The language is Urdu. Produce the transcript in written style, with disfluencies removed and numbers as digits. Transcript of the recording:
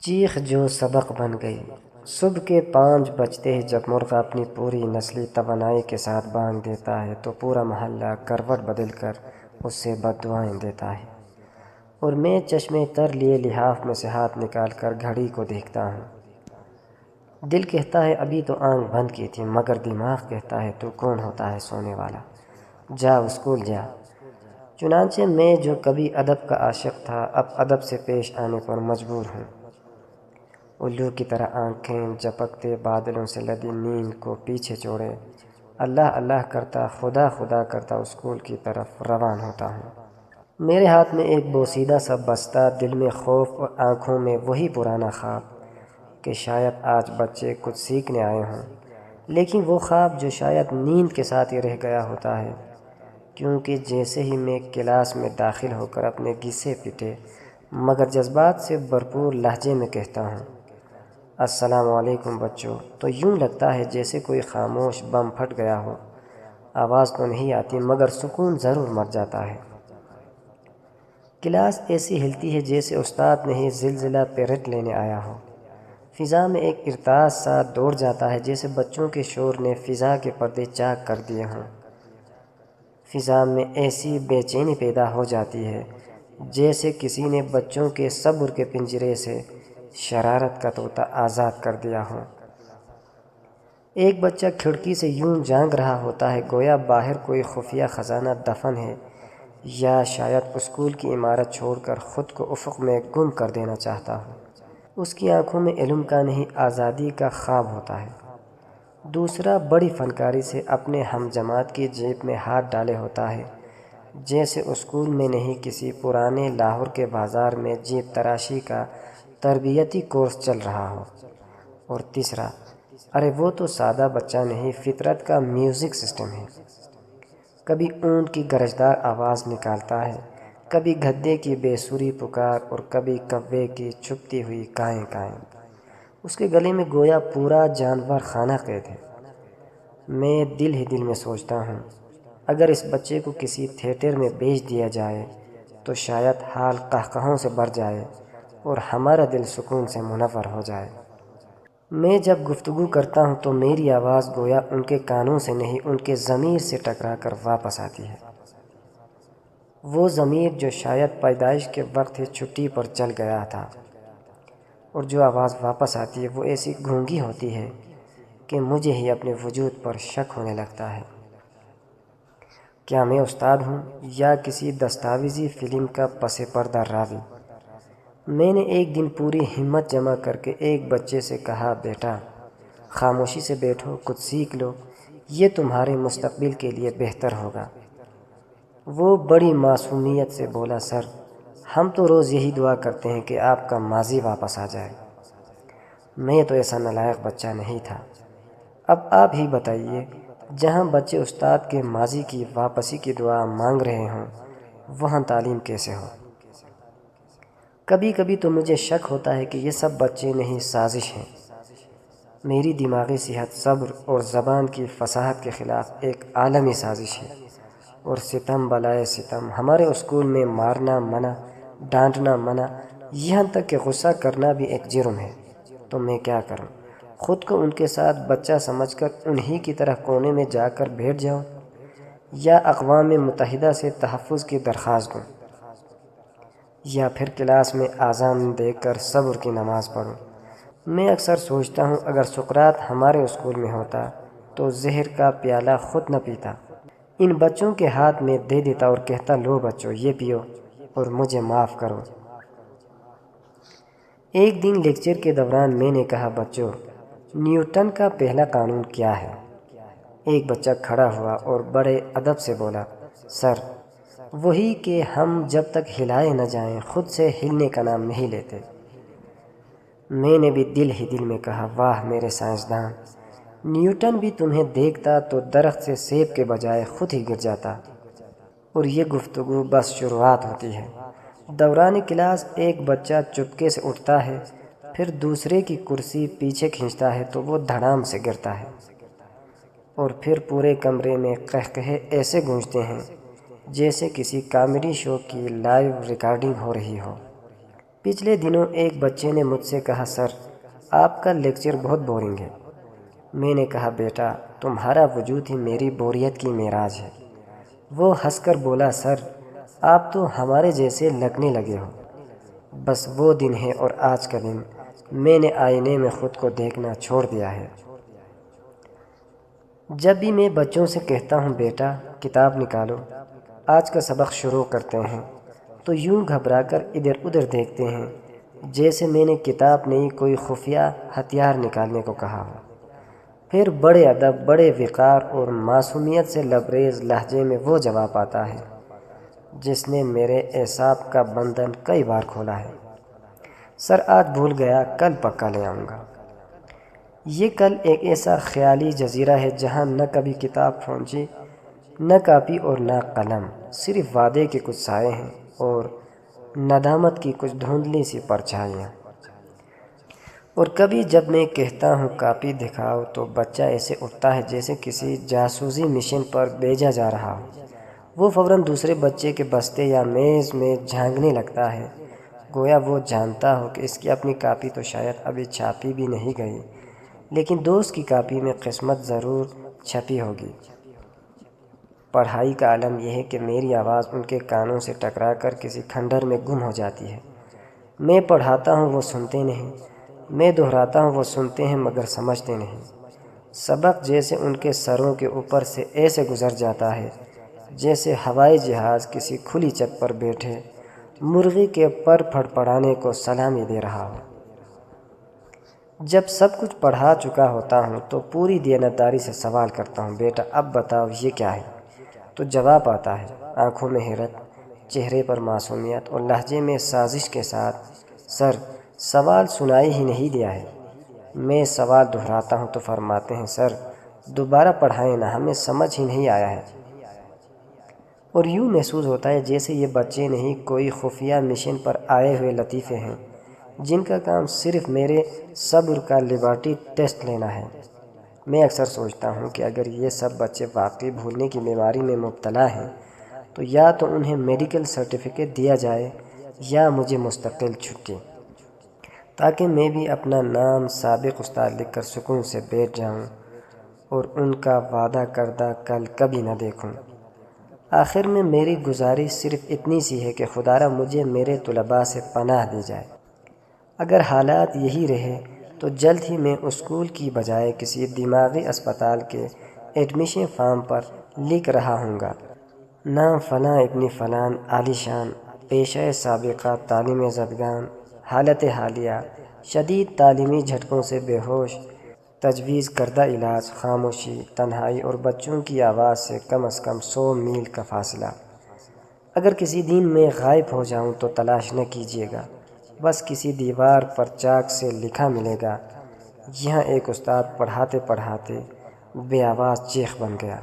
چیخ جو سبق بن گئی۔ صبح کے 5 بجتے ہی جب مرغ اپنی پوری نسلی توانائی کے ساتھ بانگ دیتا ہے تو پورا محلہ کروٹ بدل کر اس سے بد دعائیں دیتا ہے، اور میں چشمے تر لیے لحاف میں سے ہاتھ نکال کر گھڑی کو دیکھتا ہوں۔ دل کہتا ہے ابھی تو آنکھ بند کی تھی، مگر دماغ کہتا ہے تو کون ہوتا ہے سونے والا، جا اسکول جا۔ چنانچہ میں جو کبھی ادب کا عاشق تھا اب ادب سے پیش آنے پر مجبور ہوں۔ الو کی طرح آنکھیں جھپکتے بادلوں سے لدی نیند کو پیچھے چھوڑے اللہ اللہ کرتا، خدا خدا کرتا اسکول کی طرف روان ہوتا ہوں۔ میرے ہاتھ میں ایک بوسیدہ سا بستہ، دل میں خوف اور آنکھوں میں وہی پرانا خواب کہ شاید آج بچے کچھ سیکھنے آئے ہوں، لیکن وہ خواب جو شاید نیند کے ساتھ ہی رہ گیا ہوتا ہے، کیونکہ جیسے ہی میں کلاس میں داخل ہو کر اپنے گھسے پٹے مگر جذبات سے بھرپور لہجے میں کہتا ہوں السلام علیکم بچوں، تو یوں لگتا ہے جیسے کوئی خاموش بم پھٹ گیا ہو۔ آواز تو نہیں آتی مگر سکون ضرور مر جاتا ہے۔ کلاس ایسی ہلتی ہے جیسے استاد نے ہی زلزلہ پیرٹ لینے آیا ہو۔ فضا میں ایک ارتعاش سا دوڑ جاتا ہے جیسے بچوں کے شور نے فضا کے پردے چاک کر دیے ہوں۔ فضا میں ایسی بے چینی پیدا ہو جاتی ہے جیسے کسی نے بچوں کے صبر کے پنجرے سے شرارت کا طوطا آزاد کر دیا ہو۔ ایک بچہ کھڑکی سے یوں جھانک رہا ہوتا ہے گویا باہر کوئی خفیہ خزانہ دفن ہے، یا شاید اسکول کی عمارت چھوڑ کر خود کو افق میں گم کر دینا چاہتا ہو۔ اس کی آنکھوں میں علم کا نہیں آزادی کا خواب ہوتا ہے۔ دوسرا بڑی فنکاری سے اپنے ہم جماعت کی جیب میں ہاتھ ڈالے ہوتا ہے جیسے اسکول میں نہیں کسی پرانے لاہور کے بازار میں جیب تراشی کا تربیتی کورس چل رہا ہو۔ اور تیسرا، ارے وہ تو سادہ بچہ نہیں، فطرت کا میوزک سسٹم ہے۔ کبھی اونٹ کی گرجدار آواز نکالتا ہے، کبھی گدھے کی بے سری پکار، اور کبھی کوے کی چھپتی ہوئی کائیں کائیں۔ اس کے گلے میں گویا پورا جانور خانہ قید ہے۔ میں دل ہی دل میں سوچتا ہوں اگر اس بچے کو کسی تھیٹر میں بیچ دیا جائے تو شاید حال قہقہوں سے بھر جائے اور ہمارا دل سکون سے منور ہو جائے۔ میں جب گفتگو کرتا ہوں تو میری آواز گویا ان کے کانوں سے نہیں ان کے ضمیر سے ٹکرا کر واپس آتی ہے۔ وہ ضمیر جو شاید پیدائش کے وقت ہی چھٹی پر چل گیا تھا، اور جو آواز واپس آتی ہے وہ ایسی گونگی ہوتی ہے کہ مجھے ہی اپنے وجود پر شک ہونے لگتا ہے۔ کیا میں استاد ہوں یا کسی دستاویزی فلم کا پس پردہ راوی؟ میں نے ایک دن پوری ہمت جمع کر کے ایک بچے سے کہا بیٹا خاموشی سے بیٹھو، کچھ سیکھ لو، یہ تمہارے مستقبل کے لیے بہتر ہوگا۔ وہ بڑی معصومیت سے بولا سر ہم تو روز یہی دعا کرتے ہیں کہ آپ کا ماضی واپس آ جائے۔ میں تو ایسا نالائق بچہ نہیں تھا۔ اب آپ ہی بتائیے، جہاں بچے استاد کے ماضی کی واپسی کی دعا مانگ رہے ہوں وہاں تعلیم کیسے ہو؟ کبھی کبھی تو مجھے شک ہوتا ہے کہ یہ سب بچے نہیں سازش ہیں۔ میری دماغی صحت صبر اور زبان کی فصاحت کے خلاف ایک عالمی سازش ہے، اور ستم بلائے ستم۔ ہمارے اسکول میں مارنا منع، ڈانٹنا منع، یہاں تک کہ غصہ کرنا بھی ایک جرم ہے۔ تو میں کیا کروں؟ خود کو ان کے ساتھ بچہ سمجھ کر انہی کی طرح کونے میں جا کر بیٹھ جاؤں، یا اقوام متحدہ سے تحفظ کی درخواست دوں، یا پھر کلاس میں اذان دے کر صبر کی نماز پڑھوں؟ میں اکثر سوچتا ہوں اگر سقراط ہمارے اسکول میں ہوتا تو زہر کا پیالہ خود نہ پیتا، ان بچوں کے ہاتھ میں دے دیتا اور کہتا لو بچوں یہ پیو اور مجھے معاف کرو۔ ایک دن لیکچر کے دوران میں نے کہا بچوں نیوٹن کا پہلا قانون کیا ہے؟ ایک بچہ کھڑا ہوا اور بڑے ادب سے بولا سر وہی کہ ہم جب تک ہلائے نہ جائیں خود سے ہلنے کا نام نہیں لیتے۔ میں نے بھی دل ہی دل میں کہا واہ میرے سائنسدان، نیوٹن بھی تمہیں دیکھتا تو درخت سے سیب کے بجائے خود ہی گر جاتا۔ اور یہ گفتگو بس شروعات ہوتی ہے۔ دوران کلاس ایک بچہ چپکے سے اٹھتا ہے، پھر دوسرے کی کرسی پیچھے کھینچتا ہے تو وہ دھڑام سے گرتا ہے، اور پھر پورے کمرے میں قہقہے ایسے گونجتے ہیں جیسے کسی کامیڈی شو کی لائیو ریکارڈنگ ہو رہی ہو۔ پچھلے دنوں ایک بچے نے مجھ سے کہا، سر آپ کا لیکچر بہت بورنگ ہے۔ میں نے کہا، بیٹا تمہارا وجود ہی میری بوریت کی معراج ہے۔ وہ ہنس کر بولا، سر آپ تو ہمارے جیسے لگنے لگے ہو۔ بس وہ دن ہے اور آج کا دن میں نے آئینے میں خود کو دیکھنا چھوڑ دیا ہے۔ جب بھی میں بچوں سے کہتا ہوں بیٹا کتاب نکالو، آج کا سبق شروع کرتے ہیں، تو یوں گھبرا کر ادھر ادھر دیکھتے ہیں جیسے میں نے کتاب نہیں کوئی خفیہ ہتھیار نکالنے کو کہا ہو۔ پھر بڑے ادب، بڑے وقار اور معصومیت سے لبریز لہجے میں وہ جواب آتا ہے جس نے میرے اعصاب کا بندھن کئی بار کھولا ہے، سر آج بھول گیا، کل پکا لے آؤں گا۔ یہ کل ایک ایسا خیالی جزیرہ ہے جہاں نہ کبھی کتاب پھونچی، نہ کاپی اور نہ قلم، صرف وعدے کے کچھ سائے ہیں اور ندامت کی کچھ دھندلی سی پرچھائیاں۔ اور کبھی جب میں کہتا ہوں کاپی دکھاؤ تو بچہ ایسے اٹھتا ہے جیسے کسی جاسوسی مشن پر بھیجا جا رہا ہو۔ وہ فوراً دوسرے بچے کے بستے یا میز میں جھانکنے لگتا ہے، گویا وہ جانتا ہو کہ اس کی اپنی کاپی تو شاید ابھی چھاپی بھی نہیں گئی، لیکن دوست کی کاپی میں قسمت ضرور چھپی ہوگی۔ پڑھائی کا عالم یہ ہے کہ میری آواز ان کے کانوں سے ٹکرا کر کسی کھنڈر میں گم ہو جاتی ہے۔ میں پڑھاتا ہوں وہ سنتے نہیں، میں دہراتا ہوں وہ سنتے ہیں مگر سمجھتے نہیں۔ سبق جیسے ان کے سروں کے اوپر سے ایسے گزر جاتا ہے جیسے ہوائی جہاز کسی کھلی چھت پر بیٹھے مرغی کے پر پھڑپڑانے کو سلامی دے رہا ہو۔ جب سب کچھ پڑھا چکا ہوتا ہوں تو پوری دیانتداری سے سوال کرتا ہوں، بیٹا اب بتاؤ یہ کیا ہے؟ تو جواب آتا ہے، آنکھوں میں حیرت، چہرے پر معصومیت اور لہجے میں سازش کے ساتھ، سر سوال سنائی ہی نہیں دیا ہے۔ میں سوال دہراتا ہوں تو فرماتے ہیں، سر دوبارہ پڑھائیں نا، ہمیں سمجھ ہی نہیں آیا ہے۔ اور یوں محسوس ہوتا ہے جیسے یہ بچے نہیں، کوئی خفیہ مشن پر آئے ہوئے لطیفے ہیں جن کا کام صرف میرے صبر کا لیبارٹری ٹیسٹ لینا ہے۔ میں اکثر سوچتا ہوں کہ اگر یہ سب بچے واقعی بھولنے کی بیماری میں مبتلا ہیں تو یا تو انہیں میڈیکل سرٹیفکیٹ دیا جائے یا مجھے مستقل چھٹی، تاکہ میں بھی اپنا نام سابق استاد لکھ کر سکون سے بیٹھ جاؤں اور ان کا وعدہ کردہ کل کبھی نہ دیکھوں۔ آخر میں میری گزارش صرف اتنی سی ہے کہ خدارا مجھے میرے طلباء سے پناہ دی جائے۔ اگر حالات یہی رہے تو جلد ہی میں اسکول کی بجائے کسی دماغی اسپتال کے ایڈمیشن فارم پر لکھ رہا ہوں گا، نام فلاں ابن فلاں عالی شان، پیشہ سابقہ تعلیم زدگان، حالت حالیہ شدید تعلیمی جھٹکوں سے بے ہوش، تجویز کردہ علاج، خاموشی، تنہائی اور بچوں کی آواز سے کم از کم 100 میل کا فاصلہ۔ اگر کسی دن میں غائب ہو جاؤں تو تلاش نہ کیجیے گا، بس کسی دیوار پر چاک سے لکھا ملے گا، یہاں ایک استاد پڑھاتے پڑھاتے بے آواز چیخ بن گیا۔